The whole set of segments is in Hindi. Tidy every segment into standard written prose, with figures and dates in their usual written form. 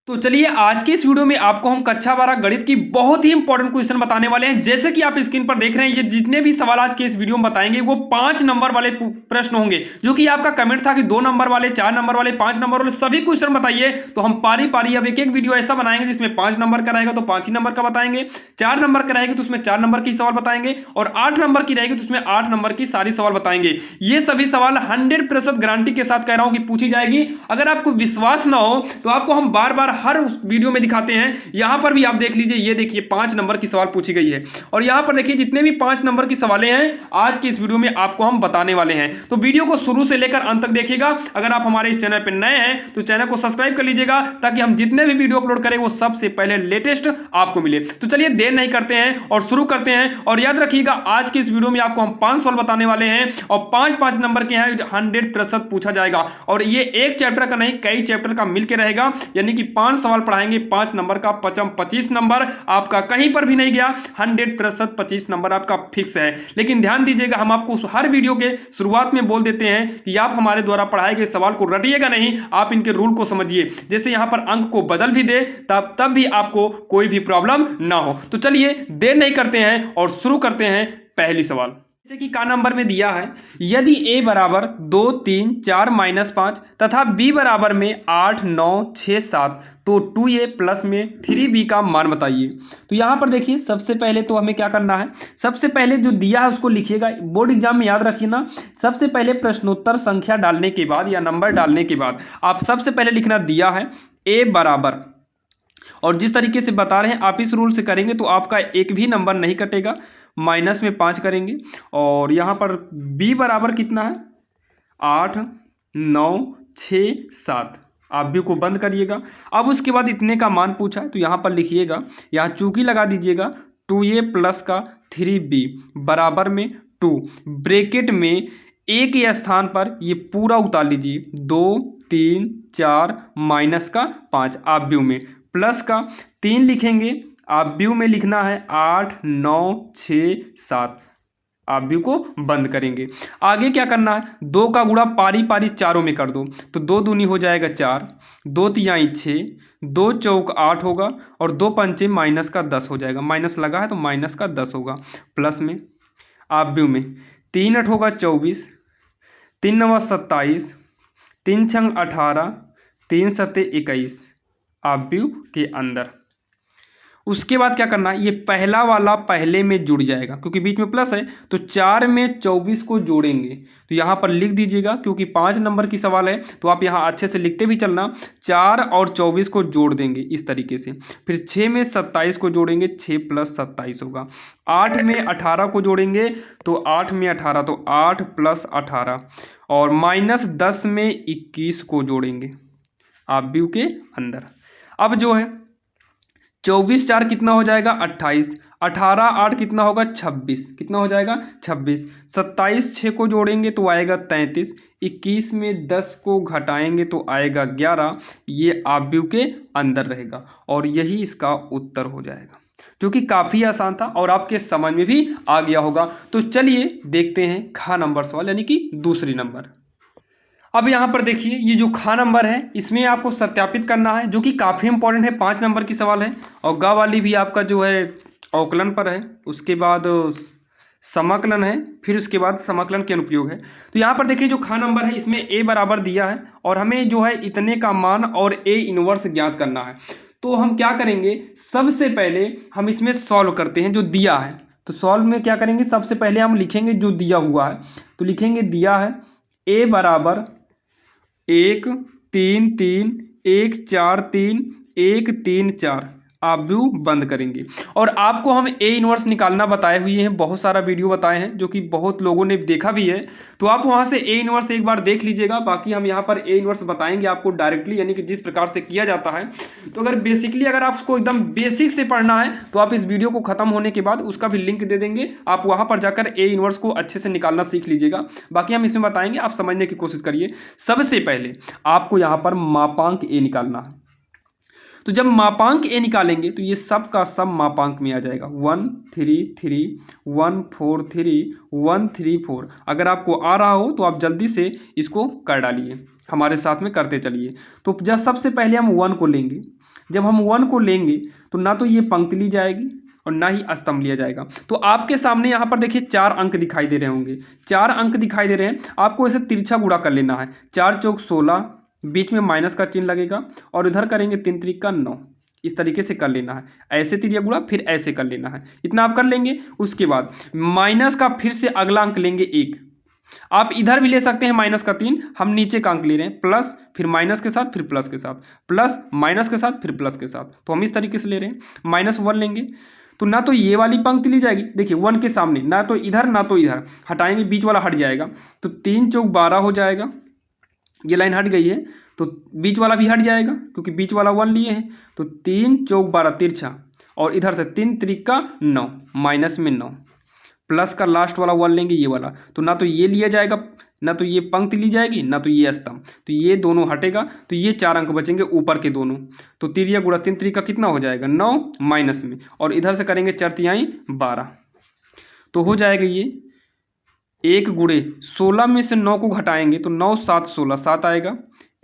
तो चलिए आज की इस वीडियो में आपको हम कक्षा 12 गणित की बहुत ही इंपॉर्टेंट क्वेश्चन बताने वाले हैं। जैसे कि आप स्क्रीन पर देख रहे हैं, ये जितने भी सवाल आज के इस वीडियो में बताएंगे वो 5 नंबर वाले प्रश्न होंगे। जो कि आपका कमेंट था कि 2 नंबर वाले, 4 नंबर वाले, 5 नंबर वाले सभी क्वेश्चन बताइए। तो हम पारी पारी अब एक एक वीडियो ऐसा बनाएंगे जिसमें 5 नंबर का रहेगा तो 5 ही नंबर का बताएंगे, 4 नंबर का रहेगा तो उसमें 4 नंबर की सवाल बताएंगे, और 8 नंबर की रहेगी तो उसमें 8 नंबर की सारी सवाल बताएंगे। ये सभी सवाल 100% गारंटी के साथ कह रहा हूं कि पूछी जाएगी। अगर आपको विश्वास ना हो तो आपको हम बार बार हर वीडियो में दिखाते हैं। यहां पर भी आप देख लीजिए, ये देखिए 5 नंबर की सवाल पूछी गई है, और यहां पर देखिए जितने भी 5 नंबर की सवालें हैं आज की इस वीडियो में आपको हम बताने वाले हैं। तो वीडियो को शुरू से लेकर अंत तक देखिएगा। अगर आप हमारे इस चैनल पर नए हैं तो चैनल को सब्सक्राइब कर लीजिएगा, ताकि हम जितने भी वीडियो अपलोड करें वो सबसे पहले लेटेस्ट आपको मिले। तो चलिए देर नहीं करते हैं और शुरू करते हैं। और याद रखिएगा आज की इस वीडियो में आपको हम 5 सवाल बताने वाले हैं, और 5-5 नंबर के हैं, 100% पूछा जाएगा। और ये एक चैप्टर का नहीं, कई चैप्टर का मिलकर रहेगा, यानी कि 5 सवाल पढ़ाएंगे, 5 नंबर का 25 नंबर आपका कहीं पर भी नहीं गया। 100% 25 नंबर आपका फिक्स है। लेकिन ध्यान दीजिएगा, हम आपको हर वीडियो के शुरुआत में बोल देते हैं कि आप हमारे द्वारा पढ़ाए गए सवाल को रटिएगा नहीं, आप इनके रूल को समझिए। जैसे यहां पर अंक को बदल भी दे तब भी आपको कोई भी प्रॉब्लम ना हो। तो चलिए देर नहीं करते हैं और शुरू करते हैं पहली सवाल। जैसे कि का नंबर में दिया है, यदि a बराबर 2 3 4 -5 तथा b बराबर में 8 9 6 7 तो 2a प्लस में 3b का मान बताइए। तो यहाँ पर देखिए सबसे पहले तो हमें क्या करना है, सबसे पहले जो दिया है उसको लिखिएगा। बोर्ड एग्जाम में याद रखिए ना, सबसे पहले प्रश्नोत्तर संख्या डालने के बाद या नंबर डालने के बाद आप सबसे पहले लिखना दिया है a बराबर, और जिस तरीके से बता रहे हैं आप इस रूल से करेंगे तो आपका एक भी नंबर नहीं कटेगा, माइनस में 5 करेंगे। और यहाँ पर b बराबर कितना है, 8 9 6 7, आप भी को बंद करिएगा। अब उसके बाद इतने का मान पूछा है तो यहाँ पर लिखिएगा, यहाँ चूकी लगा दीजिएगा 2a प्लस का 3b बराबर में 2, ब्रैकेट में a के स्थान पर ये पूरा उतार लीजिए, 2 3 4 माइनस का 5, आप व्यू में प्लस का 3 लिखेंगे, आप व्यू में लिखना है 8 9 6 7, आप व्यू को बंद करेंगे। आगे क्या करना है, 2 का गुणा पारी पारी चारों में कर दो, तो 2 दूनी हो जाएगा 4, 2 तिहाई 6, 2 चौक 8 होगा, और 2 पंचे माइनस का 10 हो जाएगा। माइनस लगा है तो माइनस का 10 होगा, प्लस में आप व्यू में 3 8 होगा 24, 3 9 27, 3 6 18, 3 7 21, आप व्यू के अंदर। उसके बाद क्या करना है, ये पहला वाला पहले में जुड़ जाएगा क्योंकि बीच में प्लस है, तो 4 में 24 को जोड़ेंगे। तो यहाँ पर लिख दीजिएगा, क्योंकि 5 नंबर की सवाल है तो आप यहाँ अच्छे से लिखते भी चलना, 4 और 24 को जोड़ देंगे इस तरीके से। फिर 6 में 27 को जोड़ेंगे, 6 + 27 होगा। 8 में 18 को जोड़ेंगे तो 8 में 18, तो 8 + 18, और -10 में 21 को जोड़ेंगे, आप व्यू के अंदर। अब जो है 24 4 कितना हो जाएगा 28, 18 8 कितना होगा 26, कितना हो जाएगा 26, 27 6 को जोड़ेंगे तो आएगा 33, 21 में 10 को घटाएंगे तो आएगा 11, ये आप व्यू के अंदर रहेगा, और यही इसका उत्तर हो जाएगा, जो कि काफ़ी आसान था और आपके समझ में भी आ गया होगा। तो चलिए देखते हैं खा नंबर सवाल, यानी कि दूसरी नंबर। अब यहाँ पर देखिए ये जो खा नंबर है इसमें आपको सत्यापित करना है, जो कि काफ़ी इंपॉर्टेंट है, 5 नंबर की सवाल है। और गा वाली भी आपका जो है अवकलन पर है, उसके बाद समाकलन है, फिर उसके बाद समाकलन के अनुप्रयोग है। तो यहाँ पर देखिए जो खा नंबर है इसमें a बराबर दिया है, और हमें जो है इतने का मान और a इनवर्स ज्ञात करना है। तो हम क्या करेंगे, सबसे पहले हम इसमें सॉल्व करते हैं जो दिया है। तो सॉल्व में क्या करेंगे, सबसे पहले हम लिखेंगे जो दिया हुआ है, तो लिखेंगे दिया है a बराबर 1 3 3 1 4 3 1 3 4, आप व्यू बंद करेंगे। और आपको हम ए इनवर्स निकालना बताए हुए हैं, बहुत सारा वीडियो बताए हैं जो कि बहुत लोगों ने देखा भी है, तो आप वहां से ए इनवर्स एक बार देख लीजिएगा। बाकी हम यहाँ पर ए इनवर्स बताएंगे आपको डायरेक्टली, यानी कि जिस प्रकार से किया जाता है। तो अगर बेसिकली अगर आपको एकदम बेसिक से पढ़ना है तो आप इस वीडियो को खत्म होने के बाद उसका भी लिंक दे देंगे, आप वहां पर जाकर ए इनवर्स को अच्छे से निकालना सीख लीजिएगा। बाकी हम इसमें बताएंगे, आप समझने की कोशिश करिए। सबसे पहले आपको यहाँ पर मापांक ए निकालना है। तो जब मापांक ए निकालेंगे तो ये सब का सब मापांक में आ जाएगा, 1 3 3 1 4 3 1 3 4। अगर आपको आ रहा हो तो आप जल्दी से इसको कर डालिए, हमारे साथ में करते चलिए। तो जब सबसे पहले हम 1 को लेंगे, जब हम 1 को लेंगे तो ना तो ये पंक्ति ली जाएगी और ना ही स्तंभ लिया जाएगा। तो आपके सामने यहाँ पर देखिए 4 अंक दिखाई दे रहे होंगे, 4 अंक दिखाई दे रहे हैं, आपको इसे तिरछा गुणा कर लेना है। 4 चौक 16, बीच में माइनस का चिन्ह लगेगा और इधर करेंगे 3 त्रिका 9, इस तरीके से कर लेना है। ऐसे तिरिया गुणा फिर ऐसे कर लेना है, इतना आप कर लेंगे। उसके बाद माइनस का फिर से अगला अंक लेंगे 1, आप इधर भी ले सकते हैं माइनस का 3, हम नीचे का अंक ले रहे हैं प्लस, फिर माइनस के साथ फिर प्लस के साथ, प्लस माइनस के साथ फिर प्लस के साथ, तो हम इस तरीके से ले रहे हैं। -1 लेंगे तो ना तो ये वाली पंक्ति ली जाएगी, देखिए 1 के सामने ना तो इधर ना तो इधर, हटाएंगे बीच वाला हट जाएगा, तो 3 चौक 12 हो जाएगा, ये लाइन हट गई है तो बीच वाला भी हट जाएगा क्योंकि बीच वाला 1 लिए हैं, तो 3 चौक 12 तिरछा, और इधर से 3 त्रिका 9, माइनस में 9, प्लस का लास्ट वाला 1 लेंगे ये वाला, तो ना तो ये लिया जाएगा ना तो ये पंक्ति ली जाएगी ना तो ये स्तंभ, तो ये दोनों हटेगा, तो ये 4 अंक बचेंगे ऊपर के दोनों। तो तिरिया गुणा 3 त्रिका कितना हो जाएगा 9, माइनस में, और इधर से करेंगे 4 तिहाई 12, तो हो जाएगा ये 1 गुणे 16 में से 9 को घटाएंगे तो 9 7 16, 7 आएगा।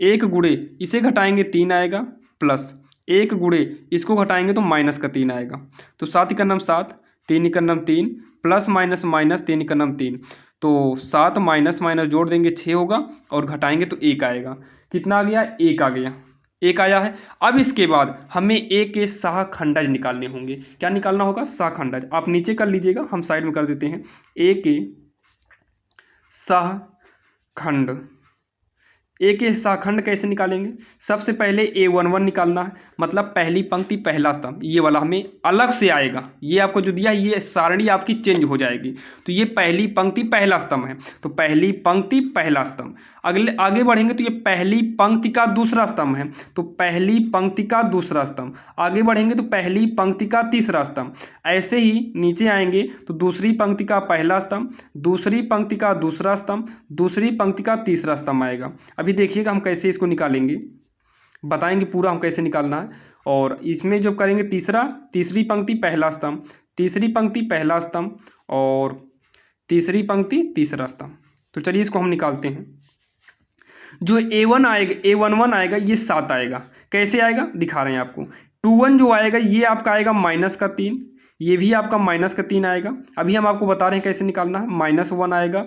1 गुणे इसे घटाएंगे 3 आएगा, प्लस 1 गुणे इसको घटाएंगे तो माइनस का 3 आएगा, तो 7 का नाम 7, 3 का नाम 3, प्लस माइनस माइनस 3 का नाम 3, तो 7 माइनस माइनस जोड़ देंगे 6 होगा, और घटाएंगे तो 1 आएगा। कितना आ गया 1 आ गया, 1 आया है। अब इसके बाद हमें ए के सहखंडज निकालने होंगे। क्या निकालना होगा सहखंडज, आप नीचे कर लीजिएगा, हम साइड में कर देते हैं। ए के सहखंड, ए के सहखंड कैसे निकालेंगे, सबसे पहले A11 निकालना है, मतलब पहली पंक्ति पहला स्तंभ, ये वाला हमें अलग से आएगा, ये आपको जो दिया ये सारणी आपकी चेंज हो जाएगी, तो ये पहली पंक्ति पहला स्तंभ है, तो पहली पंक्ति पहला स्तंभ। अगले आगे बढ़ेंगे तो ये पहली पंक्ति का दूसरा स्तंभ है, तो पहली पंक्ति का दूसरा स्तंभ। आगे बढ़ेंगे तो पहली पंक्ति का तीसरा स्तंभ। ऐसे ही नीचे आएंगे तो दूसरी पंक्ति का पहला स्तंभ, दूसरी पंक्ति का दूसरा स्तंभ, दूसरी पंक्ति का तीसरा स्तंभ आएगा। अभी देखिएगा हम कैसे इसको निकालेंगे, बताएंगे पूरा हम कैसे निकालना है। और इसमें जो करेंगे तीसरी पंक्ति पहला स्तंभ, तीसरी पंक्ति पहला स्तंभ, और तीसरी पंक्ति तीसरा स्तंभ। तो चलिए इसको हम निकालते हैं। जो A1 आएगा, A11 आएगा, ये 7 आएगा। कैसे आएगा दिखा रहे हैं आपको। 21 जो आएगा ये आपका आएगा -3, ये भी आपका -3 आएगा। अभी हम आपको बता रहे हैं कैसे निकालना है। -1 आएगा,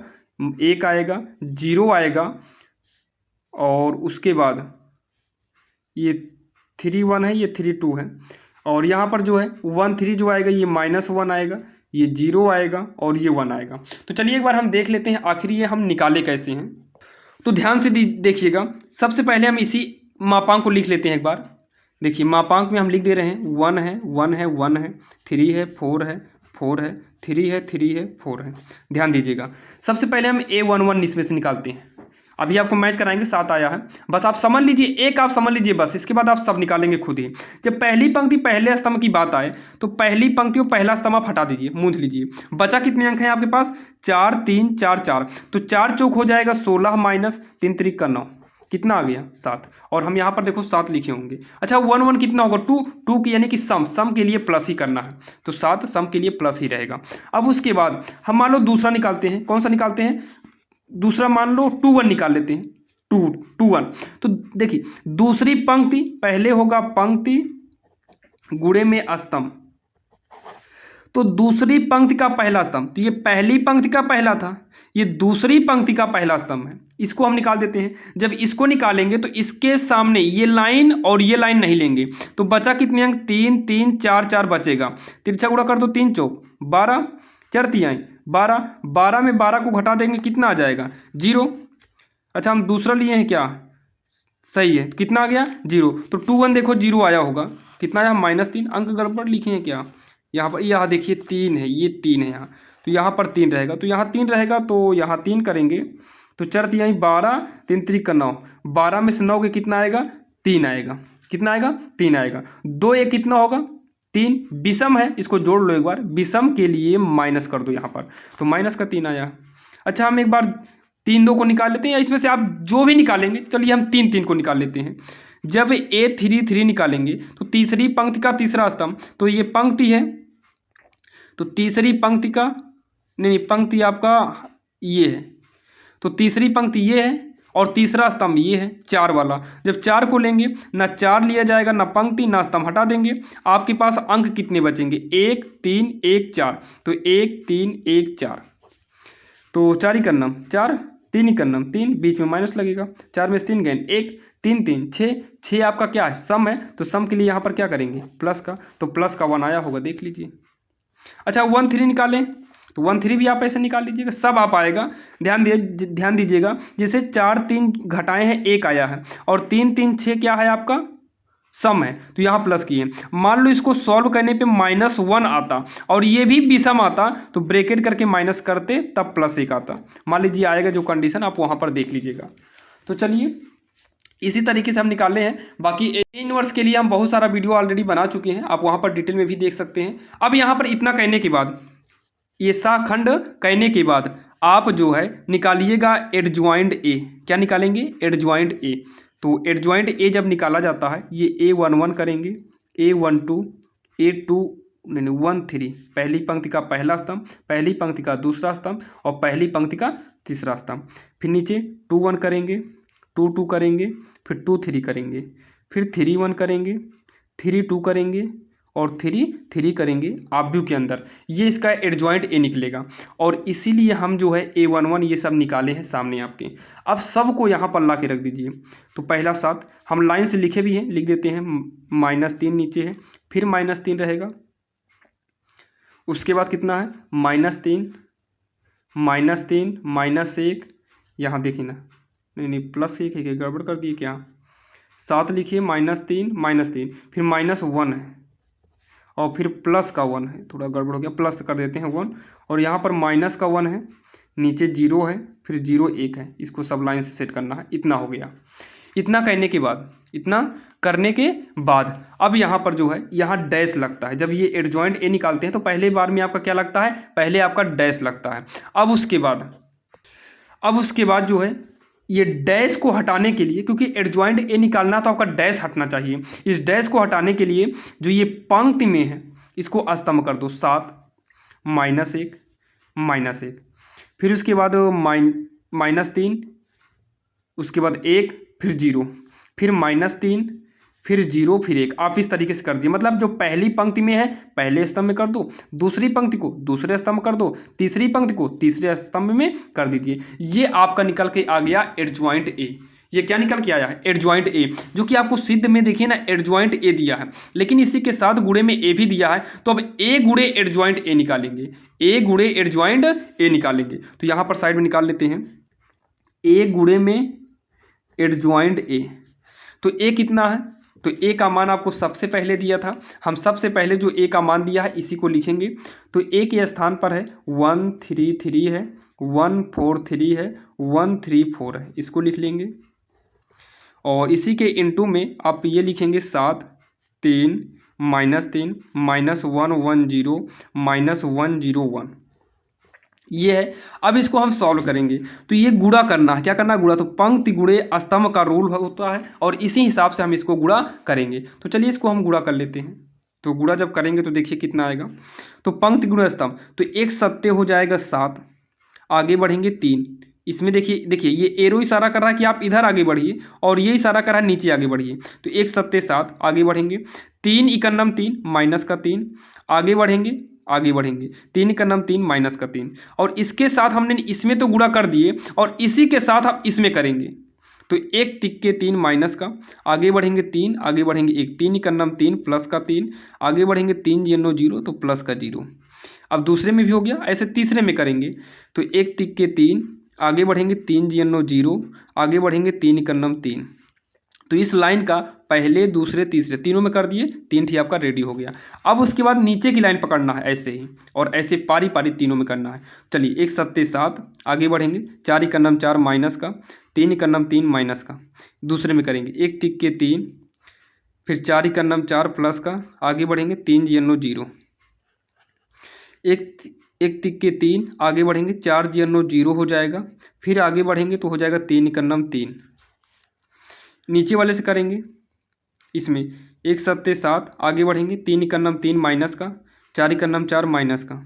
1 आएगा, 0 आएगा, और उसके बाद ये 3 1 है, ये 3 2 है, और यहाँ पर जो है 1 3 जो आएगा ये -1 आएगा, ये 0 आएगा और ये 1 आएगा। तो चलिए एक बार हम देख लेते हैं आखिर ये हम निकाले कैसे हैं। तो ध्यान से देखिएगा, सबसे पहले हम इसी मापांक को लिख लेते हैं एक बार। देखिए मापांक में हम लिख दे रहे हैं 1 है 1 है 1 है, 3 है 4 है 4 है, 3 है 3 है 4 है। ध्यान दीजिएगा, सबसे पहले हम A11 इसमें से निकालते हैं। अभी आपको मैच कराएंगे, 7 आया है, बस आप समझ लीजिए, एक आप समझ लीजिए बस, इसके बाद आप सब निकालेंगे खुद ही। जब पहली पंक्ति पहले स्तंभ की बात आए तो पहली पंक्ति और पहला स्तंभ आप हटा दीजिए, मूंद लीजिए। बचा कितने अंक हैं आपके पास 4 3 4 4, तो 4 चौक हो जाएगा 16 माइनस 3 त्रिक का 9, कितना आ गया 7। और हम यहाँ पर देखो 7 लिखे होंगे। अच्छा 1 1 कितना होगा 2 2 की, यानी कि सम के लिए प्लस ही करना है, तो 7 सम के लिए प्लस ही रहेगा। अब उसके बाद हम मान लो दूसरा निकालते हैं। कौन सा निकालते हैं दूसरा, मान लो 2 1 निकाल लेते हैं। 2 1, तो देखिए दूसरी पंक्ति पहले होगा पंक्ति गुणे में स्तंभ, तो दूसरी पंक्ति का पहला स्तंभ, तो ये पहली पंक्ति का पहला था, ये दूसरी पंक्ति का पहला स्तंभ है, इसको हम निकाल देते हैं। जब इसको निकालेंगे तो इसके सामने ये लाइन और ये लाइन नहीं लेंगे, तो बचा कितने अंक 3 3 4 4 बचेगा। तिरछा गुणा कर दो, 3 चौक 12, 4 तिहाई 12, 12 में 12 को घटा देंगे कितना आ जाएगा 0। अच्छा हम दूसरा लिए हैं क्या, सही है, तो कितना आ गया 0। तो 2 1 देखो 0 आया होगा, कितना आया -3। अंक गड़बड़ लिखे हैं क्या, यहाँ पर यहाँ देखिए 3 है, ये 3 है यहाँ, तो यहाँ पर 3 रहेगा, तो यहाँ 3 रहेगा, तो यहाँ 3 करेंगे तो 4 तिहाई 12, 3 त्रिक का 9, 12 में से 9 के कितना आएगा 3 आएगा, कितना आएगा 3 आएगा। 2 1 कितना होगा 3, विषम है, इसको जोड़ लो एक बार, विषम के लिए माइनस कर दो यहाँ पर, तो -3 आया। अच्छा हम एक बार 3 2 को निकाल लेते हैं, या इसमें से आप जो भी निकालेंगे, चलिए हम 3 3 को निकाल लेते हैं। जब A3 3 निकालेंगे तो तीसरी पंक्ति का तीसरा स्तंभ, तो ये पंक्ति है, तो तीसरी पंक्ति का नहीं पंक्ति आपका ये है, तो तीसरी पंक्ति ये है, और तीसरा स्तंभ ये है 4 वाला। जब 4 को लेंगे ना 4 लिया जाएगा ना पंक्ति ना स्तंभ, हटा देंगे। आपके पास अंक कितने बचेंगे? 1 3 1 4। तो 1 3 1 4, तो 4 ही करना 4, 3 ही करना 3, बीच में माइनस लगेगा। 4 में से 3 गए 1, 3 3 6, 6 आपका क्या है? सम है। तो सम के लिए यहाँ पर क्या करेंगे? प्लस का। तो प्लस का 1 आया होगा, देख लीजिए। अच्छा 1 3 निकालें तो 1 3 भी आप ऐसे निकाल लीजिएगा, सब आप आएगा। ध्यान दीजिएगा, जैसे 4 3 घटाए हैं 1 आया है, और 3 3 6 क्या है आपका? सम है। तो यहाँ प्लस किए। मान लो इसको सॉल्व करने पे -1 आता और ये भी विषम आता, तो ब्रैकेट करके माइनस करते तब +1 आता। मान लीजिए आएगा जो कंडीशन, आप वहाँ पर देख लीजिएगा। तो चलिए इसी तरीके से हम निकाले हैं। बाकी ए इनवर्स के लिए हम बहुत सारा वीडियो ऑलरेडी बना चुके हैं, आप वहाँ पर डिटेल में भी देख सकते हैं। अब यहाँ पर इतना कहने के बाद, ये साखंड कहने के बाद आप जो है निकालिएगा एडज्वाइंट ए। क्या निकालेंगे? एडज्वाइंट ए। तो एडज्वाइंट ए जब निकाला जाता है, ये A11 करेंगे, A12 A2 नहीं 1 3, पहली पंक्ति का पहला स्तंभ, पहली पंक्ति का दूसरा स्तंभ और पहली पंक्ति का तीसरा स्तंभ। फिर नीचे 2 1 करेंगे, 2 2 करेंगे, फिर 2 3 करेंगे, फिर 3 1 करेंगे, 3 2 करेंगे और 3 3 करेंगे आव्यूह के अंदर। ये इसका एडजॉइंट ए निकलेगा, और इसीलिए हम जो है A11 ये सब निकाले हैं सामने आपके। अब सबको यहाँ पर ला के रख दीजिए। तो पहला 7 हम लाइन से लिखे भी हैं, लिख देते हैं। -3 नीचे है, फिर -3 रहेगा, उसके बाद कितना है? -3 -3 -1, यहाँ देखिए ना, नहीं +1 है, गड़बड़ कर दिए क्या? 7 लिखिए, -3 -3, फिर -1 है और फिर प्लस का 1 है, थोड़ा गड़बड़ हो गया, प्लस कर देते हैं 1, और यहाँ पर माइनस का 1 है, नीचे 0 है, फिर 0 1 है। इसको सब लाइन से सेट करना है। इतना हो गया। इतना करने के बाद अब यहाँ पर जो है, यहाँ डैश लगता है। जब ये एडजॉइंट ए निकालते हैं तो पहले बार में आपका क्या लगता है? पहले आपका डैश लगता है। अब उसके बाद जो है, ये डैश को हटाने के लिए, क्योंकि एडजॉइंट ए निकालना तो आपका डैश हटना चाहिए, इस डैश को हटाने के लिए जो ये पंक्ति में है इसको स्तंभ कर दो। 7 -1 -1, फिर उसके बाद -3, उसके बाद 1, फिर 0, फिर -3, फिर 0, फिर 1। आप इस तरीके से कर दिए। मतलब जो पहली पंक्ति में है पहले स्तंभ में कर दो, दूसरी पंक्ति को दूसरे स्तंभ कर दो, तीसरी पंक्ति को तीसरे स्तंभ में कर दीजिए। ये आपका निकल के आ गया एडजॉइंट ए। ये क्या निकल के आया है? एडजॉइंट ए, जो कि आपको सिद्ध में देखिए ना एडजॉइंट ए दिया है, लेकिन इसी के साथ गुणे में ए भी दिया है। तो अब ए गुणे एडजॉइंट ए निकालेंगे, ए गुणे एडजॉइंट ए निकालेंगे। तो यहाँ पर साइड में निकाल लेते हैं, ए गुणे में एडजॉइंट ए। तो ए कितना है? तो ए का मान आपको सबसे पहले दिया था, हम सबसे पहले जो ए का मान दिया है इसी को लिखेंगे। तो ए के स्थान पर है 1 3 3 है, 1 4 3 है, 1 3 4 है, इसको लिख लेंगे। और इसी के इनटू में आप ये लिखेंगे 7 3 -3 -1 1 0 -1 0 1, ये है। अब इसको हम सॉल्व करेंगे। तो ये गुणा करना है। क्या करना है? गुणा। तो पंक्ति गुणे स्तंभ का रूल होता है, और इसी हिसाब से हम इसको गुणा करेंगे। तो चलिए इसको हम गुणा कर लेते हैं। तो गुणा जब करेंगे तो देखिए कितना आएगा। तो पंक्ति गुणे स्तंभ, तो 1 7 हो जाएगा 7, आगे बढ़ेंगे 3। इसमें देखिए ये एरो इशारा कर रहा है कि आप इधर आगे बढ़िए, और ये इशारा कर रहा है नीचे आगे बढ़िए। तो 1 7 7 आगे बढ़ेंगे, 3 इकन्नम 3 माइनस का 3, आगे बढ़ेंगे 3 का नाम 3 माइनस का 3, और इसके साथ हमने इसमें तो गुणा कर दिए, और इसी के साथ हम इसमें करेंगे। तो 1 तिक्के 3 माइनस का, आगे बढ़ेंगे 3, आगे बढ़ेंगे 1, 3 का नाम 3 प्लस का 3, आगे बढ़ेंगे 3 0 0, तो प्लस का 0। अब दूसरे में भी हो गया, ऐसे तीसरे में करेंगे। तो 1 तिक्के 3, आगे बढ़ेंगे 3 0 0, आगे बढ़ेंगे 3 का नाम 3। तो इस लाइन का पहले दूसरे तीसरे तीनों में कर दिए, 3 ठी आपका रेडी हो गया। अब उसके बाद नीचे की लाइन पकड़ना है ऐसे ही, और ऐसे पारी पारी तीनों में करना है। चलिए 1 7 7 आगे बढ़ेंगे, 4 इकन्नम 4 माइनस का, 3 इकन्नम 3 माइनस का, दूसरे में करेंगे 1 तिक्के 3, फिर 4 इकन्नम 4 प्लस का, आगे बढ़ेंगे 3 0 0, 1 तिक्के 3, आगे बढ़ेंगे 4 0 0 हो जाएगा, फिर आगे बढ़ेंगे तो हो जाएगा 3 इकन्नम 3। नीचे वाले से करेंगे, इसमें 1 7 7 आगे बढ़ेंगे, 3 इकन्नम 3 माइनस का, 4 इकन्नम 4 माइनस का,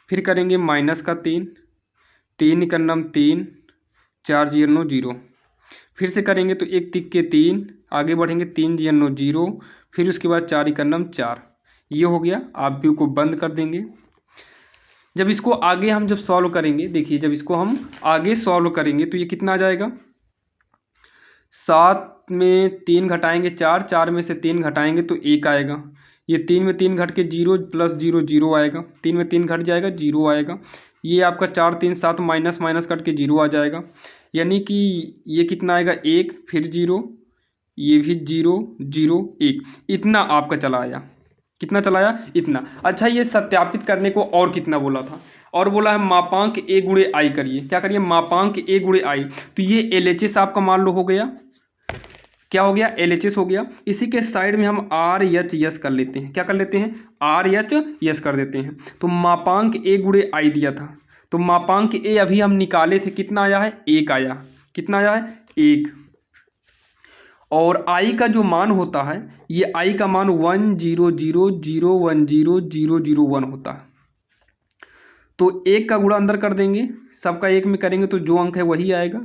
फिर करेंगे माइनस का 3, 3 इकन्नम 3, 4 0 0, फिर से करेंगे तो 1 तिक्के 3, आगे बढ़ेंगे 3 जीरो 9 जीरो, फिर उसके बाद 4 इकन्नम 4, ये हो गया। आप भी को बंद कर देंगे। जब इसको आगे हम जब सॉल्व करेंगे, देखिए जब इसको हम आगे सॉल्व करेंगे तो ये कितना आ जाएगा, 7 में 3 घटाएंगे 4, 4 में से 3 घटाएंगे तो 1 आएगा। ये 3 में 3 घट के 0 प्लस 0 0 आएगा, 3 में 3 घट जाएगा 0 आएगा। ये आपका 4 3 7 माइनस माइनस कट के 0 आ जाएगा, यानी कि ये कितना आएगा 1, फिर 0, ये भी 0 0 1, इतना आपका चला आया। कितना चलाया, इतना। अच्छा, ये सत्यापित करने को और कितना बोला था, और बोला है मापांक ए गुणे आई करिए। क्या करिए, मापांक ए गुणे आई। तो ये LHS आपका मान लो हो गया, क्या हो गया, LHS हो गया। इसी के साइड में हम RHS कर लेते हैं। क्या कर लेते हैं, RHS कर देते हैं। तो मापांक ए गुणे आई दिया था, तो मापांक ए अभी हम निकाले थे, कितना आया है, 1 आया। कितना आया है, 1। और आई का जो मान होता है, ये आई का मान 10000100001 होता है। तो 1 का गुणा अंदर कर देंगे, सबका 1 में करेंगे तो जो अंक है वही आएगा,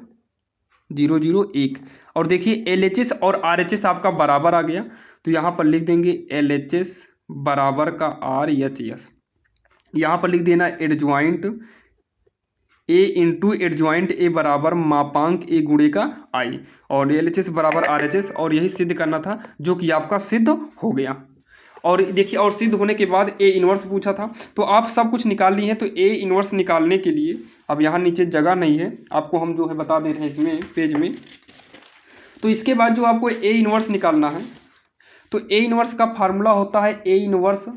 001। और देखिए LHS और RHS आपका बराबर आ गया, तो यहाँ पर लिख देंगे LHS बराबर का RHS। यहाँ पर लिख देना एडज्वाइंट ए इंटू एडज्वाइंट ए बराबर मापांक ए गुणे का आई, और LHS बराबर RHS, और यही सिद्ध करना था, जो कि आपका सिद्ध हो गया। और देखिए, और सिद्ध होने के बाद ए इनवर्स पूछा था, तो आप सब कुछ निकाल लिए हैं। तो ए इनवर्स निकालने के लिए अब यहाँ नीचे जगह नहीं है, आपको हम जो है बता दे रहे हैं इसमें पेज में। तो इसके बाद जो आपको ए इनवर्स निकालना है, तो ए इनवर्स का फार्मूला होता है ए इनवर्स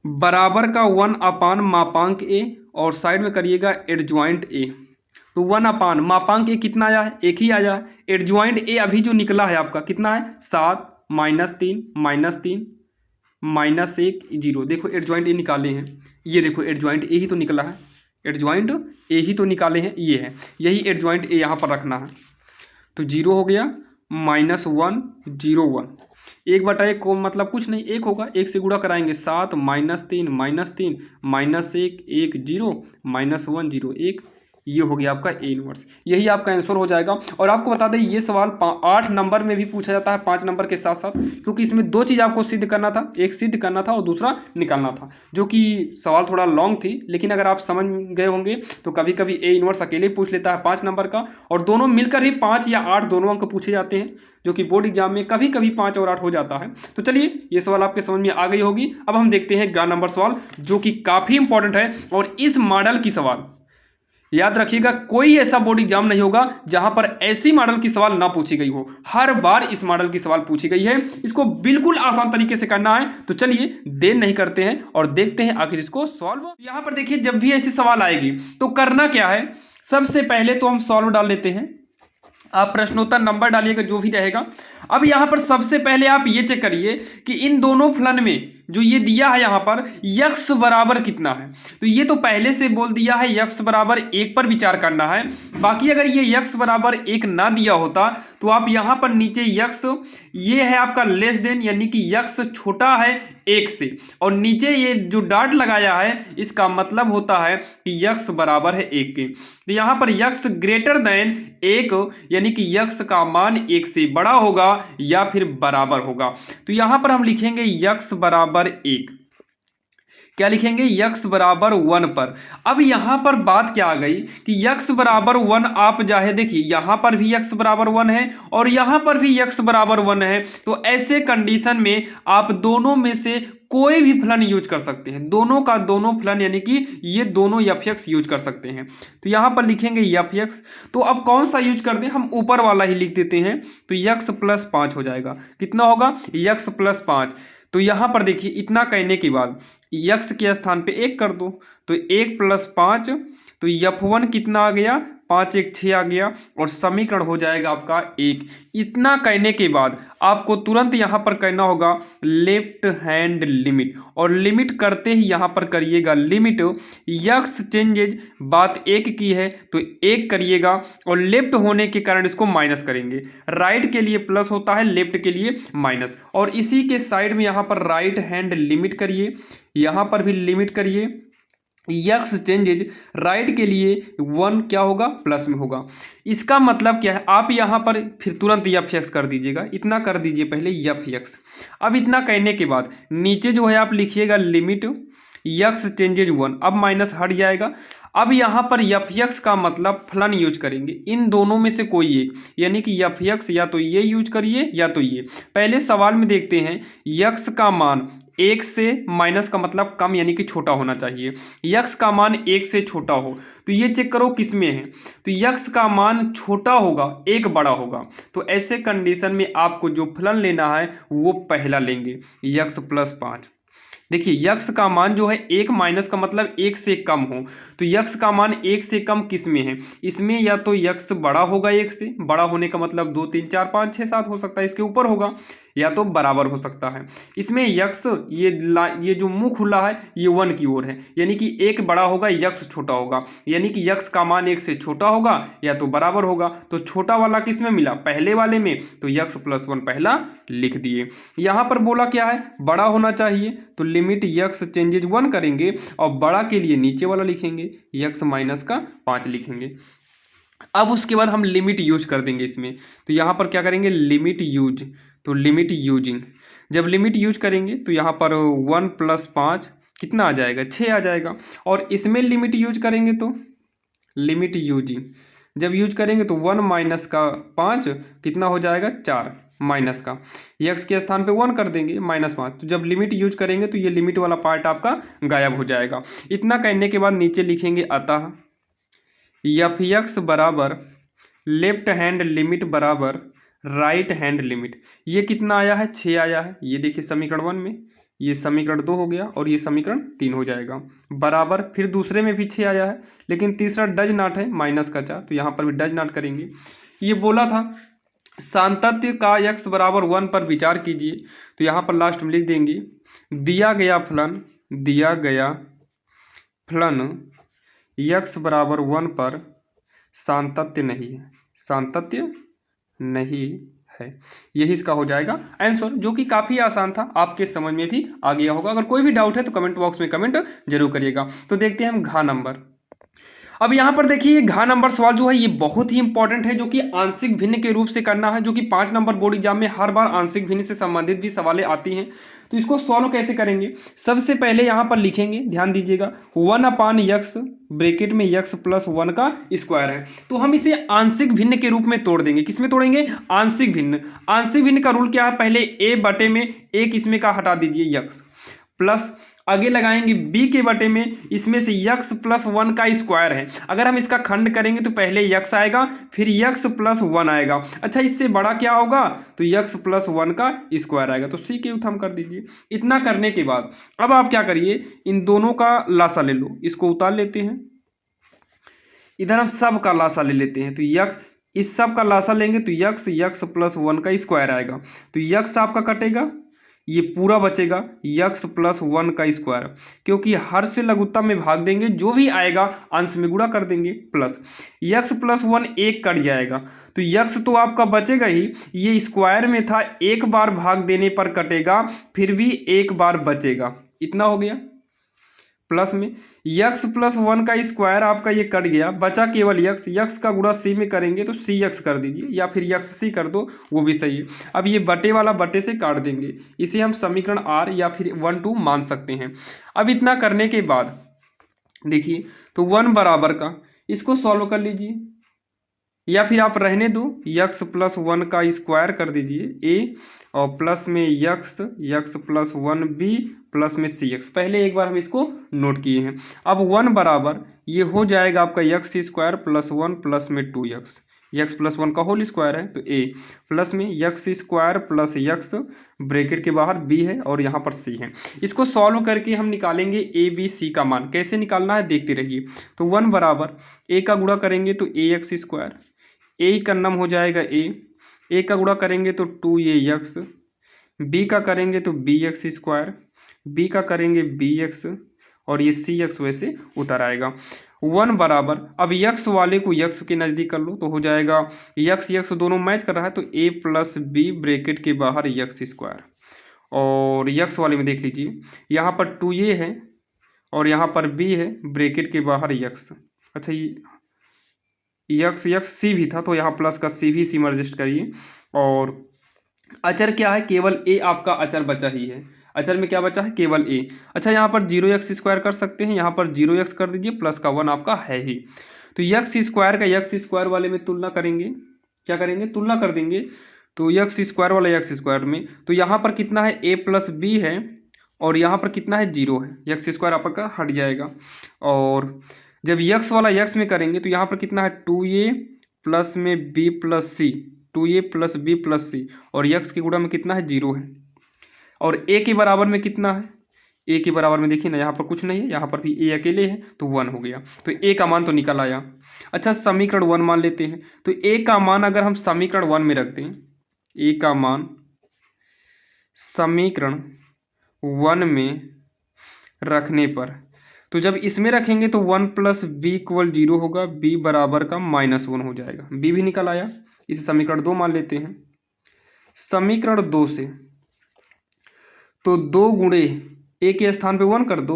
बराबर का 1 अपान मापांक ए, और साइड में करिएगा एडज्वाइंट ए। तो 1 अपान मापांक ए कितना आया है, 1 ही आया है। एडज्वाइंट ए अभी जो निकला है आपका कितना है, 7 -3 -3 -1 0। देखो एडज्वाइंट ए निकाले हैं, ये देखो एडज्वाइंट ए ही तो निकला है, एडज्वाइंट ए ही तो निकाले हैं, ये है, यही एडज्वाइंट ए यहाँ पर रखना है। तो 0 हो गया, -1 0 1, 1/1 को मतलब कुछ नहीं, 1 होगा, 1 से गुणा कराएंगे 7 -3 -3 -1 1 0 -1 0 1, ये हो गया आपका ए इनवर्स। यही आपका आंसर हो जाएगा। और आपको बता दें ये सवाल 8 नंबर में भी पूछा जाता है 5 नंबर के साथ साथ, क्योंकि इसमें 2 चीज़ आपको सिद्ध करना था, एक सिद्ध करना था और दूसरा निकालना था, जो कि सवाल थोड़ा लॉन्ग थी। लेकिन अगर आप समझ गए होंगे तो कभी कभी ए इनवर्स अकेले पूछ लेता है 5 नंबर का, और दोनों मिलकर ही 5 या 8 दोनों अंक पूछे जाते हैं, जो कि बोर्ड एग्जाम में कभी कभी 5 और 8 हो जाता है। तो चलिए, ये सवाल आपके समझ में आ गई होगी। अब हम देखते हैं 11 नंबर सवाल, जो कि काफ़ी इंपॉर्टेंट है। और इस मॉडल की सवाल याद रखिएगा, कोई ऐसा बोर्ड एग्जाम नहीं होगा जहां पर ऐसी मॉडल की सवाल ना पूछी गई हो, हर बार इस मॉडल की सवाल पूछी गई है। इसको बिल्कुल आसान तरीके से करना है। तो चलिए देर नहीं करते हैं और देखते हैं आखिर इसको सॉल्व। यहां पर देखिए, जब भी ऐसी सवाल आएगी तो करना क्या है, सबसे पहले तो हम सॉल्व डाल लेते हैं। आप प्रश्नोत्तर नंबर डालिएगा जो भी रहेगा। अब यहाँ पर सबसे पहले आप ये चेक करिए कि इन दोनों फलन में जो ये दिया है यहाँ पर यक्स बराबर कितना है। तो ये तो पहले से बोल दिया है यक्स बराबर 1 पर विचार करना है। बाकी अगर ये यक्स बराबर 1 ना दिया होता तो आप यहाँ पर नीचे यक्स, ये है आपका लेस देन, यानी कि यक्स छोटा है 1 से, और नीचे ये जो डॉट लगाया है इसका मतलब होता है कि यक्स बराबर है 1 के। तो यहाँ पर यक्स ग्रेटर देन 1, यानी कि यक्स का मान 1 से बड़ा होगा या फिर बराबर होगा। तो यहां पर हम लिखेंगे यक्स बराबर 1, क्या लिखेंगे, यक्स बराबर 1 पर। अब यहां पर बात क्या आ गई कि यक्स बराबर 1 आप चाहे देखिए, यहां पर भी यक्स बराबर 1 है और यहां पर भी यक्स बराबर 1 है। तो ऐसे कंडीशन में आप दोनों में से कोई भी फलन यूज कर सकते हैं, दोनों का दोनों फलन, यानी कि ये दोनों fx यूज कर सकते हैं। तो यहां पर लिखेंगे fx। तो अब कौन सा यूज कर दें, हम ऊपर वाला ही लिख देते हैं। तो यक्स प्लस 5 हो जाएगा, कितना होगा, यक्स प्लस 5। तो यहां पर देखिए, इतना कहने के बाद यक्स के स्थान पे 1 कर दो, तो 1 + 5, तो f1 कितना आ गया, 5 1 6 आ गया, और समीकरण हो जाएगा आपका 1। इतना कहने के बाद आपको तुरंत यहाँ पर करना होगा लेफ्ट हैंड लिमिट, और लिमिट करते ही यहाँ पर करिएगा लिमिट यक्स चेंजेज, बात 1 की है तो 1 करिएगा, और लेफ्ट होने के कारण इसको माइनस करेंगे। राइट के लिए प्लस होता है, लेफ्ट के लिए माइनस, और इसी के साइड में यहाँ पर राइट हैंड लिमिट करिए, यहाँ पर भी लिमिट करिए, यक्स चेंजेज राइट के लिए 1 क्या होगा, प्लस में होगा। इसका मतलब क्या है, आप यहाँ पर फिर तुरंत एफ एक्स कर दीजिएगा, इतना कर दीजिए पहले एफ एक्स। अब इतना करने के बाद नीचे जो है आप लिखिएगा लिमिट यक्स चेंजेज 1, अब माइनस हट जाएगा। अब यहाँ पर एफ एक्स का मतलब फलन यूज करेंगे, इन दोनों में से कोई एक, यानी कि एफ एक्स या तो ये यूज करिए या तो ये। पहले सवाल में देखते हैं, यक्स का मान 1 से माइनस का मतलब कम यानी कि छोटा होना चाहिए, यक्स का मान 1 से छोटा हो, तो ये चेक करो किस में है, तो यक्स का मान छोटा होगा, 1 बड़ा होगा, तो ऐसे कंडीशन में आपको जो फलन लेना है वो पहला लेंगे, यक्स प्लस 5। देखिए यक्स का मान जो है 1 माइनस का मतलब 1 से कम हो, तो यक्स का मान 1 से कम किस में है, इसमें या तो यक्स बड़ा होगा 1 से, बड़ा होने का मतलब 2 3 4 5 6 7 हो सकता है, इसके ऊपर होगा, या तो बराबर हो सकता है। इसमें यक्स ये जो मुंह खुला है ये 1 की ओर है, यानी कि 1 बड़ा होगा यक्स छोटा होगा, यानी कि यक्स का मान 1 से छोटा होगा या तो बराबर होगा, तो छोटा वाला किस में मिला, पहले वाले में, तो यक्स प्लस 1 पहला लिख दिए। यहाँ पर बोला क्या है, बड़ा होना चाहिए, तो लिमिट यक्स चेंजेज 1 करेंगे और बड़ा के लिए नीचे वाला लिखेंगे, यक्स माइनस का 5 लिखेंगे। अब उसके बाद हम लिमिट यूज कर देंगे इसमें, तो यहाँ पर क्या करेंगे, लिमिट यूज, तो लिमिट यूजिंग, जब लिमिट यूज करेंगे तो यहाँ पर 1 प्लस 5 कितना आ जाएगा, 6 आ जाएगा, और इसमें लिमिट यूज करेंगे तो लिमिट यूजिंग, जब यूज करेंगे तो 1 माइनस का 5 कितना हो जाएगा, 4 माइनस का, यक्स के स्थान पे 1 कर देंगे -5, तो जब लिमिट यूज करेंगे तो ये लिमिट वाला पार्ट आपका गायब हो जाएगा। इतना करने के बाद नीचे लिखेंगे अतः एफ एक्स बराबर लेफ्ट हैंड लिमिट बराबर राइट हैंड लिमिट, ये कितना आया है, 6 आया है, ये देखिए समीकरण 1 में, ये समीकरण 2 हो गया और ये समीकरण 3 हो जाएगा, बराबर फिर दूसरे में भी 6 आया है, लेकिन तीसरा डज नॉट है माइनस का 4, तो यहाँ पर भी डज नॉट करेंगे। ये बोला था सांतत्य का x बराबर 1 पर विचार कीजिए, तो यहाँ पर लास्ट में लिख देंगे दिया गया फलन x बराबर 1 पर सांतत्य नहीं है, सांतत्य नहीं है, यही इसका हो जाएगा आंसर, जो कि काफी आसान था, आपके समझ में भी आ गया होगा। अगर कोई भी डाउट है तो कमेंट बॉक्स में कमेंट जरूर करिएगा। तो देखते हैं हम घ नंबर। अब यहाँ पर देखिए घ नंबर सवाल जो है ये बहुत ही इंपॉर्टेंट है, जो कि आंशिक भिन्न के रूप से करना है, जो कि 5 नंबर बोर्ड एग्जाम में हर बार आंशिक भिन्न से संबंधित भी सवालें आती हैं। तो इसको सॉल्व कैसे करेंगे, सबसे पहले यहाँ पर लिखेंगे, ध्यान दीजिएगा 1/x ब्रैकेट में x प्लस 1 का स्क्वायर है, तो हम इसे आंशिक भिन्न के रूप में तोड़ देंगे, किसमें तोड़ेंगे, आंशिक भिन्न। आंशिक भिन्न का रूल क्या है, पहले a बटे में एक इसमें का हटा दीजिए x, प्लस आगे लगाएंगे b के बटे में, इसमें से x प्लस 1 का स्क्वायर है, अगर हम इसका खंड करेंगे तो पहले x आएगा फिर x प्लस 1 आएगा, अच्छा इससे बड़ा क्या होगा, तो x प्लस 1 का स्क्वायर आएगा, तो c के उत्थम कर दीजिए। इतना करने के बाद अब आप क्या करिए, इन दोनों का लासा ले लो, इसको उतार लेते हैं, इधर हम सब का लासा ले लेते हैं, तो x इस सब का लासा लेंगे तो x प्लस 1 का स्क्वायर आएगा, तो x आपका कटेगा, ये पूरा बचेगा x प्लस 1 का स्क्वायर, क्योंकि हर से लघुत्तम में भाग देंगे, जो भी आएगा अंश में गुणा कर देंगे, प्लस x प्लस 1 एक कट जाएगा, तो x तो आपका बचेगा ही, ये स्क्वायर में था, एक बार भाग देने पर कटेगा, फिर भी एक बार बचेगा, इतना हो गया, प्लस में x प्लस 1 का स्क्वायर आपका ये कट गया, बचा केवल x का गुणा c में करेंगे तो cx कर दीजिए, या फिर xc कर दो वो भी सही है। अब ये बटे वाला बटे से काट देंगे, इसे हम समीकरण r या फिर 1 2 मान सकते हैं। अब इतना करने के बाद देखिए तो 1 बराबर का इसको सॉल्व कर लीजिए, या फिर आप रहने दो, x प्लस 1 का स्क्वायर कर दीजिए a, और प्लस में x प्लस 1b प्लस में cx, पहले एक बार हम इसको नोट किए हैं। अब 1 बराबर ये हो जाएगा आपका x स्क्वायर प्लस 1 प्लस में 2x, x प्लस 1 का होल स्क्वायर है तो a, प्लस में x square plus x bracket के बाहर b है और यहाँ पर c है। इसको सॉल्व करके हम निकालेंगे a b c का मान, कैसे निकालना है देखते रहिए। तो 1 बराबर a का गुणा करेंगे तो ax स्क्वायर, a का नम हो जाएगा a का गुणा करेंगे तो 2ax, b का करेंगे तो bx स्क्वायर, b का करेंगे bx, और ये cx वैसे उतर आएगा। 1 बराबर अब x वाले को x के नज़दीक कर लो तो हो जाएगा x दोनों मैच कर रहा है तो a प्लस b ब्रैकेट के बाहर x स्क्वायर, और x वाले में देख लीजिए यहाँ पर 2a है और यहाँ पर बी है, ब्रैकेट के बाहर यक्स। अच्छा, ये यक्स यक्स सी भी था, तो यहाँ प्लस का सी भी सी में एडजस्ट करिए। और अचर क्या है, केवल ए आपका अचर बचा ही है। अचर में क्या बचा है, केवल ए। अच्छा, यहाँ पर 0x² कर सकते हैं, यहाँ पर 0x कर दीजिए, प्लस का 1 आपका है ही। तो x² का x² वाले में तुलना करेंगे, क्या करेंगे, तुलना कर देंगे। तो x² वाला x² में, तो यहाँ पर कितना है, a प्लस बी है, और यहाँ पर कितना है, 0 है। x² आपका हट जाएगा। और जब x वाला x में करेंगे तो यहाँ पर कितना है, 2a प्लस में b प्लस सी, 2a प्लस b प्लस सी, और x के गुणा में कितना है, 0 है। और a के बराबर में कितना है, a के बराबर में देखिए ना, यहाँ पर कुछ नहीं है, यहाँ पर भी a अकेले है, तो 1 हो गया। तो a का मान तो निकल आया। अच्छा, समीकरण 1 मान लेते हैं। तो a का मान अगर हम समीकरण 1 में रखते हैं, a का मान समीकरण 1 में रखने पर, तो जब इसमें रखेंगे तो 1 प्लस बी इक्वल 0 होगा, b बराबर का -1 हो जाएगा, b भी निकल आया। इसे समीकरण 2 मान लेते हैं। समीकरण 2 से तो 2 गुणे a के स्थान पे 1 कर दो,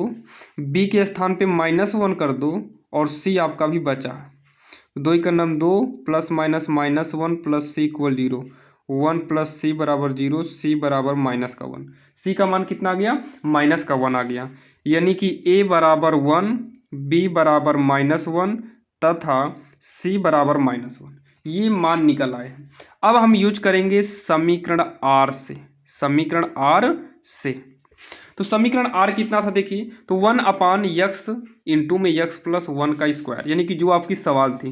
b के स्थान पे -1 कर दो, और c आपका भी बचा। 2 का नाम 2 plus minus -1 plus c equal 0, 1 plus c बराबर 0, सी बराबर -1। सी का मान कितना आ गया, -1 आ गया। यानी कि a बराबर 1, b बराबर -1 तथा c बराबर -1, ये मान निकल आए हैं। अब हम यूज करेंगे समीकरण r से, समीकरण r से। तो समीकरण r कितना था देखिए, तो 1/x इंटू में x प्लस 1 का स्क्वायर, यानी कि जो आपकी सवाल थी,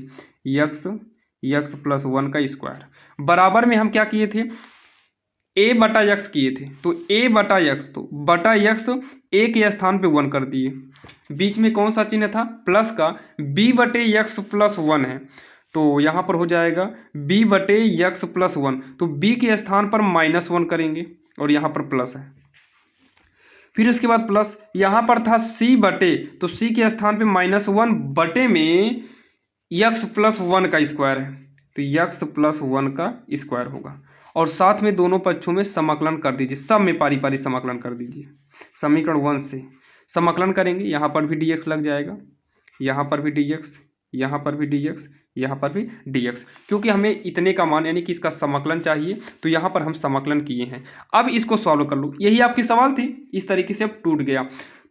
x प्लस 1 का स्क्वायर बराबर में हम क्या किए थे, a बटा x किए थे। तो a बटा x, तो बटा x a के स्थान पे 1 कर दिए, बीच में कौन सा चिन्ह था, प्लस का, b बटे x प्लस 1 है, तो यहाँ पर हो जाएगा b बटे x प्लस 1, तो b के स्थान पर -1 करेंगे, और यहाँ पर प्लस है। फिर उसके बाद प्लस, यहाँ पर था c बटे, तो c के स्थान पे -1 बटे में x प्लस 1 का स्क्वायर है, तो x प्लस 1 का स्क्वायर होगा। और साथ में दोनों पक्षों में समाकलन कर दीजिए, सब में पारी पारी समाकलन कर दीजिए। समीकरण 1 से समाकलन करेंगे, यहाँ पर भी dx लग जाएगा, यहाँ पर भी dx, यहाँ पर भी dx, यहाँ पर भी dx, क्योंकि हमें इतने का मान यानी कि इसका समाकलन चाहिए, तो यहाँ पर हम समाकलन किए हैं। अब इसको सॉल्व कर लो, यही आपकी सवाल थी, इस तरीके से अब टूट गया।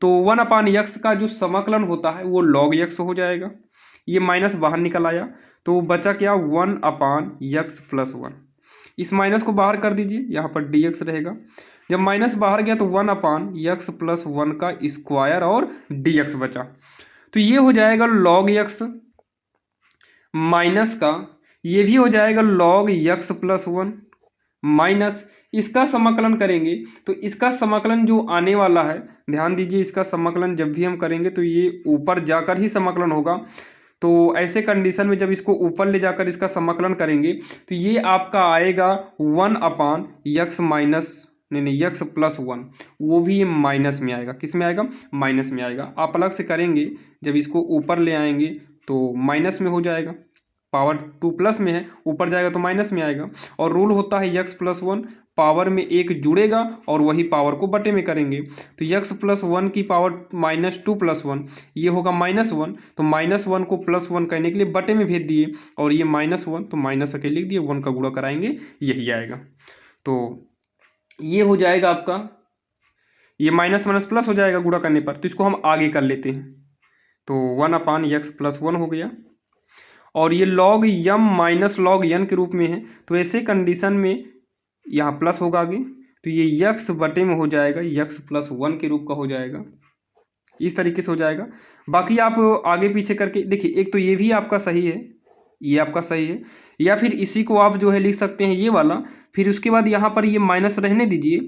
तो 1/x का जो समाकलन होता है वो log x हो जाएगा, ये माइनस बाहर निकल आया, तो बचा क्या, 1/x प्लस 1। इस माइनस को बाहर कर दीजिए, यहाँ पर dx रहेगा। जब माइनस बाहर गया तो 1/x प्लस 1 का स्क्वायर और dx बचा, तो ये हो जाएगा log x माइनस का, ये भी हो जाएगा log x प्लस 1 माइनस, इसका समाकलन करेंगे तो इसका समाकलन जो आने वाला है, ध्यान दीजिए, इसका समाकलन जब भी हम करेंगे तो ये ऊपर जाकर ही समाकलन होगा। तो ऐसे कंडीशन में जब इसको ऊपर ले जाकर इसका समाकलन करेंगे तो ये आपका आएगा 1/x माइनस, नहीं x प्लस 1, वो भी ये माइनस में आएगा, किस में आएगा, माइनस में आएगा। आप अलग से करेंगे, जब इसको ऊपर ले आएंगे तो माइनस में हो जाएगा, पावर 2 प्लस में है, ऊपर जाएगा तो माइनस में आएगा। और रूल होता है x प्लस 1, पावर में 1 जुड़ेगा और वही पावर को बटे में करेंगे, तो x प्लस 1 की पावर -2 प्लस 1, ये होगा -1, तो -1 को +1 करने के लिए बटे में भेज दिए, और ये -1 तो माइनस अकेले लिख दिए, 1 का गुणा कराएंगे, यही आएगा। तो ये हो जाएगा आपका, ये माइनस माइनस प्लस हो जाएगा गुणा करने पर, तो इसको हम आगे कर लेते हैं। तो 1/x प्लस 1 हो गया, और ये log m minus log n के रूप में है, तो ऐसे कंडीशन में यहाँ प्लस होगा आगे, तो ये x बटे में हो जाएगा, x प्लस 1 के रूप का हो जाएगा, इस तरीके से हो जाएगा। बाकी आप आगे पीछे करके देखिए, एक तो ये भी आपका सही है, ये आपका सही है, या फिर इसी को आप जो है लिख सकते हैं ये वाला, फिर उसके बाद यहाँ पर ये माइनस रहने दीजिए,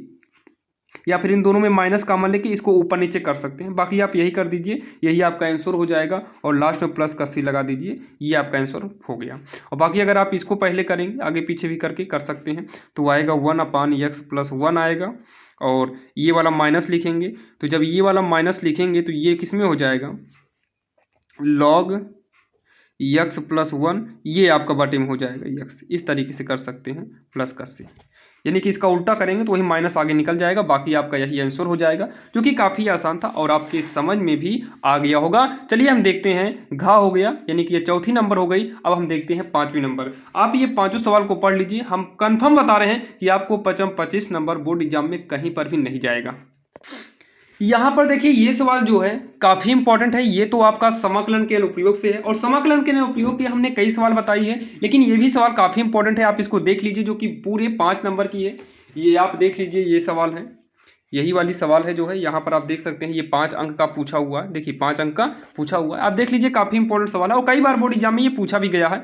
या फिर इन दोनों में माइनस कॉमन लेके इसको ऊपर नीचे कर सकते हैं। बाकी आप यही कर दीजिए, यही आपका आंसर हो जाएगा, और लास्ट में प्लस का सी लगा दीजिए, ये आपका आंसर हो गया। और बाकी अगर आप इसको पहले करेंगे, आगे पीछे भी करके कर सकते हैं, तो आएगा 1/x प्लस 1 आएगा, और ये वाला माइनस लिखेंगे, तो जब ये वाला माइनस लिखेंगे तो ये किस में हो जाएगा, log x प्लस 1, ये आपका बटे में हो जाएगा x, इस तरीके से कर सकते हैं, प्लस का सी। यानी कि इसका उल्टा करेंगे तो वही माइनस आगे निकल जाएगा, बाकी आपका यही आंसर हो जाएगा, जो कि काफ़ी आसान था और आपके समझ में भी आ गया होगा। चलिए हम देखते हैं, घा हो गया यानी कि ये चौथी नंबर हो गई। अब हम देखते हैं पांचवी नंबर। आप ये पांचों सवाल को पढ़ लीजिए, हम कंफर्म बता रहे हैं कि आपको 25 नंबर बोर्ड एग्जाम में कहीं पर भी नहीं जाएगा। यहाँ पर देखिए ये सवाल जो है काफी इंपॉर्टेंट है। ये तो आपका समाकलन के अनुप्रयोग से है और समाकलन के अनुप्रयोग के हमने कई सवाल बताई है, लेकिन ये भी सवाल काफी इंपॉर्टेंट है। आप इसको देख लीजिए, जो कि पूरे 5 नंबर की है। ये आप देख लीजिए, ये सवाल है, यही वाली सवाल है जो है यहाँ पर आप देख सकते हैं। ये 5 अंक का पूछा हुआ है, देखिए 5 अंक का पूछा हुआ है, आप देख लीजिए, काफी इंपॉर्टेंट सवाल है और कई बार बोर्ड एग्जाम में ये पूछा भी गया है।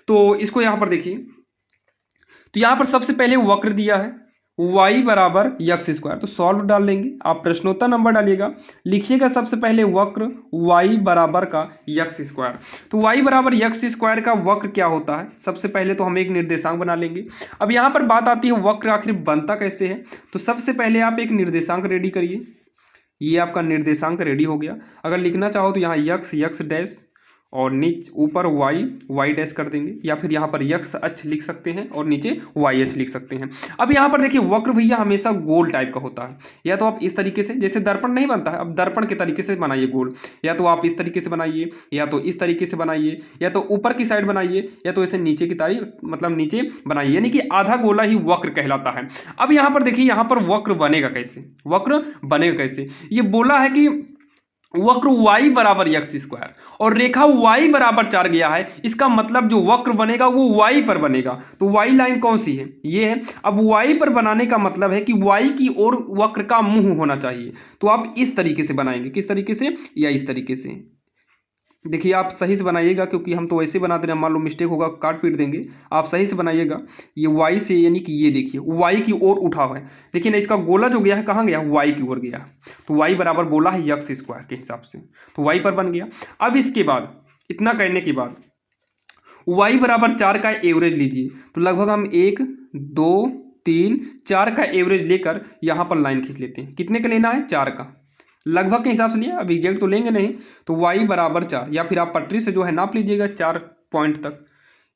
तो इसको यहाँ पर देखिए, तो यहाँ पर सबसे पहले वक्र दिया है y बराबर यक्स स्क्वायर, तो सॉल्व डाल लेंगे। आप प्रश्नोत्तर नंबर डालिएगा, लिखिएगा सबसे पहले वक्र y बराबर का यक्स स्क्वायर। तो y बराबर यक्स स्क्वायर का वक्र क्या होता है, सबसे पहले तो हम एक निर्देशांक बना लेंगे। अब यहाँ पर बात आती है वक्र आखिर बनता कैसे है। तो सबसे पहले आप एक निर्देशांक रेडी करिए, ये आपका निर्देशांक रेडी हो गया। अगर लिखना चाहो तो यहाँ यक्स डैश और नीचे ऊपर वाई डैश कर देंगे, या फिर यहाँ पर यक्स अक्ष लिख सकते हैं और नीचे वाई अक्ष लिख सकते हैं। अब यहाँ पर देखिए वक्र भैया हमेशा गोल टाइप का होता है, या तो आप इस तरीके से, जैसे दर्पण नहीं बनता है, अब दर्पण के तरीके से बनाइए गोल, या तो आप इस तरीके से बनाइए, या तो इस तरीके से बनाइए, या तो ऊपर की साइड बनाइए, या तो ऐसे नीचे की तारीख मतलब नीचे बनाइए, यानी कि आधा गोला ही वक्र कहलाता है। अब यहाँ पर देखिए, यहाँ पर वक्र बनेगा कैसे, वक्र बनेगा कैसे, ये बोला है कि वक्र y बराबर यक्स स्क्वायर और रेखा y बराबर 4 गया है, इसका मतलब जो वक्र बनेगा वो y पर बनेगा। तो y लाइन कौन सी है, ये है। अब y पर बनाने का मतलब है कि y की ओर वक्र का मुंह होना चाहिए। तो आप इस तरीके से बनाएंगे, किस तरीके से, या इस तरीके से। देखिए आप सही से बनाइएगा, क्योंकि हम तो वैसे बना दे रहे हैं, मान लो मिस्टेक होगा काट पीट देंगे। आप सही से बनाइएगा। ये y से, यानी कि ये देखिए y की ओर उठा हुआ है, देखिए ना इसका गोला जो गया है कहाँ गया, y की ओर गया। तो y बराबर बोला है यक्स स्क्वायर के हिसाब से, तो y पर बन गया। अब इसके बाद इतना करने के बाद y बराबर 4 का एवरेज लीजिए। तो लगभग हम 1 2 3 4 का एवरेज लेकर यहाँ पर लाइन खींच लेते हैं। कितने का लेना है, 4 का, लगभग के हिसाब से लिया, अब एग्जैक्ट तो लेंगे नहीं। तो y बराबर 4, या फिर आप पटरी से जो है नाप लीजिएगा 4 पॉइंट तक।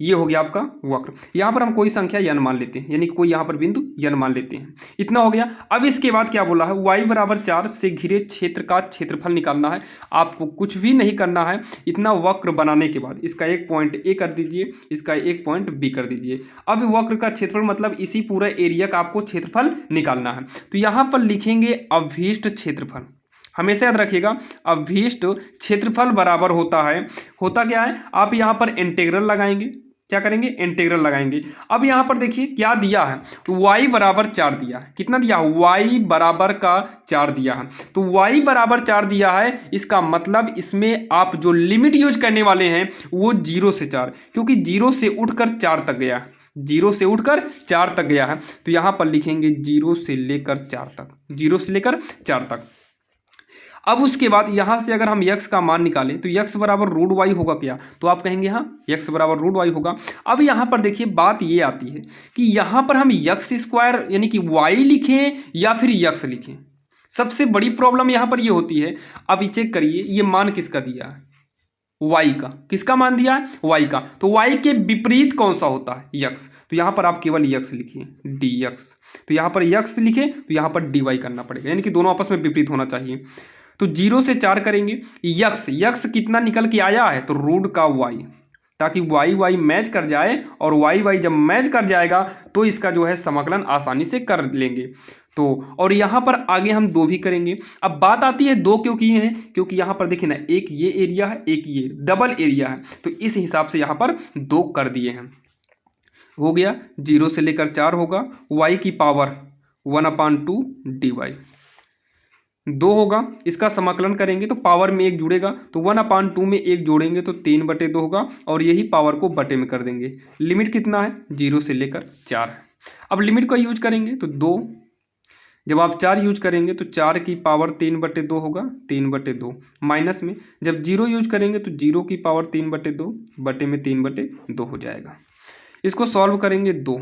ये हो गया आपका वक्र। यहाँ पर हम कोई संख्या n मान लेते हैं, यानी कोई यहाँ पर बिंदु n मान लेते हैं। इतना हो गया। अब इसके बाद क्या बोला है, y बराबर 4 से घिरे क्षेत्र का क्षेत्रफल निकालना है। आपको कुछ भी नहीं करना है। इतना वक्र बनाने के बाद इसका एक पॉइंट a कर दीजिए, इसका एक पॉइंट b कर दीजिए। अब वक्र का क्षेत्रफल मतलब इसी पूरा एरिया का आपको क्षेत्रफल निकालना है। तो यहाँ पर लिखेंगे अभीष्ट क्षेत्रफल, हमेशा याद रखिएगा, अभीष्ट क्षेत्रफल बराबर होता है, होता क्या है, आप यहाँ पर इंटीग्रल लगाएंगे, क्या करेंगे, इंटीग्रल लगाएंगे। अब यहाँ पर देखिए क्या दिया है, y बराबर 4 दिया है। कितना दिया है, y बराबर का 4 दिया है। तो y बराबर 4 दिया है, इसका मतलब इसमें आप जो लिमिट यूज करने वाले हैं वो 0 से 4, क्योंकि 0 से उठकर 4 तक गया है, 0 से उठकर 4 तक गया है। तो यहाँ पर लिखेंगे 0 से लेकर 4 तक, 0 से लेकर 4 तक। अब उसके बाद यहाँ से अगर हम यक्स का मान निकालें तो यक्स बराबर रूट वाई होगा क्या, तो आप कहेंगे हाँ यक्स बराबर रूट वाई होगा। अब यहाँ पर देखिए बात ये आती है कि यहाँ पर हम यक्स स्क्वायर यानी कि वाई लिखें या फिर यक्स लिखें। सबसे बड़ी प्रॉब्लम यहाँ पर ये होती है। अब ये चेक करिए, ये मान किसका दिया है, y का, किसका मान दिया है, y का। तो y के विपरीत कौन सा होता है, यक्स। तो यहाँ पर आप केवल यक्स लिखिए, dx। तो यहाँ पर यक्स लिखे तो यहाँ पर dy करना पड़ेगा, यानी कि दोनों आपस में विपरीत होना चाहिए। तो 0 से 4 करेंगे, यक्स कितना निकल के आया है, तो रूट का y, ताकि y मैच कर जाए, और y जब मैच कर जाएगा तो इसका जो है समाकलन आसानी से कर लेंगे। तो और यहाँ पर आगे हम 2 भी करेंगे। अब बात आती है 2 क्यों किए हैं, क्योंकि यहाँ पर देखिए ना एक ये एरिया है, एक ये डबल एरिया है, तो इस हिसाब से यहाँ पर 2 कर दिए हैं। हो गया 0 से लेकर 4 होगा, y की पावर 1/2 dy 2 होगा। इसका समाकलन करेंगे तो पावर में 1 जुड़ेगा, तो 1/2 में 1 जोड़ेंगे तो 3/2 होगा, और यही पावर को बटे में कर देंगे। लिमिट कितना है, 0 से लेकर 4 है। अब लिमिट का यूज करेंगे तो 2, जब आप 4 यूज करेंगे तो 4 की पावर 3/2 होगा, 3/2 माइनस में जब 0 यूज करेंगे तो 0 की पावर 3/2 बटे में 3/2 हो जाएगा। इसको सॉल्व करेंगे 2,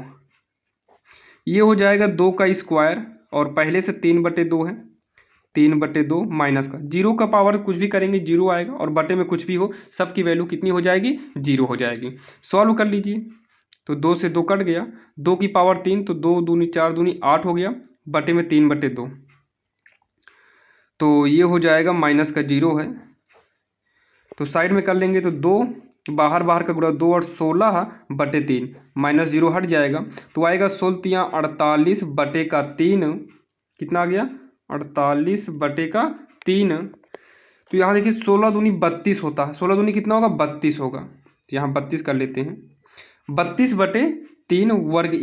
ये हो जाएगा 2 का स्क्वायर, और पहले से 3/2 है, 3/2 माइनस का 0 का पावर कुछ भी करेंगे 0 आएगा, और बटे में कुछ भी हो सबकी वैल्यू कितनी हो जाएगी, 0 हो जाएगी। सॉल्व कर लीजिए, तो 2 से 2 कट गया, 2 की पावर 3, तो 2 दूनी 4 दूनी 8 हो गया, बटे में 3/2। तो ये हो जाएगा माइनस का 0 है, तो साइड में कर लेंगे तो 2 बाहर बाहर का गुणा 2 और 16/3, माइनस 0 हट जाएगा, तो आएगा 16 48/3। कितना आ गया? 48/3। तो यहाँ देखिए 16 दूनी 32 होता है, 16 दूनी कितना होगा? 32 होगा, तो यहाँ 32 कर लेते हैं। 32/3 वर्ग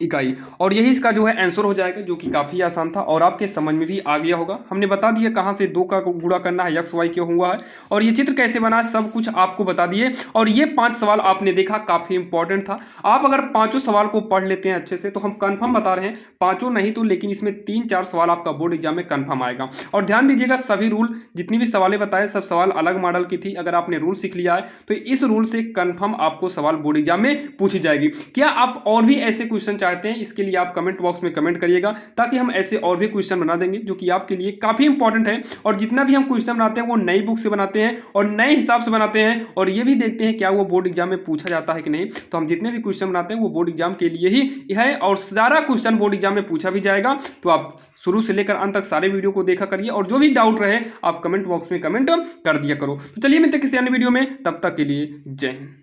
इकाई, और यही इसका जो है आंसर हो जाएगा, जो कि काफ़ी आसान था और आपके समझ में भी आ गया होगा। हमने बता दिया कहाँ से 2 का गुणा करना है, एक्स वाई क्यों हुआ है, और ये चित्र कैसे बना है, सब कुछ आपको बता दिए। और ये 5 सवाल आपने देखा काफ़ी इंपॉर्टेंट था। आप अगर पाँचों सवाल को पढ़ लेते हैं अच्छे से, तो हम कन्फर्म बता रहे हैं, पाँचों नहीं तो लेकिन इसमें 3-4 सवाल आपका बोर्ड एग्जाम में कन्फर्म आएगा। और ध्यान दीजिएगा, सभी रूल जितनी भी सवालें बताए, सब सवाल अलग मॉडल की थी। अगर आपने रूल सीख लिया है तो इस रूल से कन्फर्म आपको सवाल बोर्ड एग्जाम में पूछी जाएगी। क्या आप और भी ऐसे क्वेश्चन चाहते हैं? इसके लिए आप कमेंट बॉक्स में कमेंट करिएगा, ताकि हम ऐसे और भी क्वेश्चन बना देंगे जो कि आपके लिए काफी इंपॉर्टेंट है। और जितना भी हम क्वेश्चन बनाते हैं वो नई बुक से बनाते हैं और नए हिसाब से बनाते हैं, और ये भी देखते हैं क्या वो बोर्ड एग्जाम में पूछा जाता है कि नहीं। तो हम जितने भी क्वेश्चन बनाते हैं वो बोर्ड एग्जाम के लिए ही है, और सारा क्वेश्चन बोर्ड एग्जाम में पूछा भी जाएगा। तो आप शुरू से लेकर अंत तक सारे वीडियो को देखा करिए, और जो भी डाउट रहे आप कमेंट बॉक्स में कमेंट कर दिया करो। तो चलिए मिलते हैं किसी अन्य वीडियो में, तब तक के लिए जय हिंद।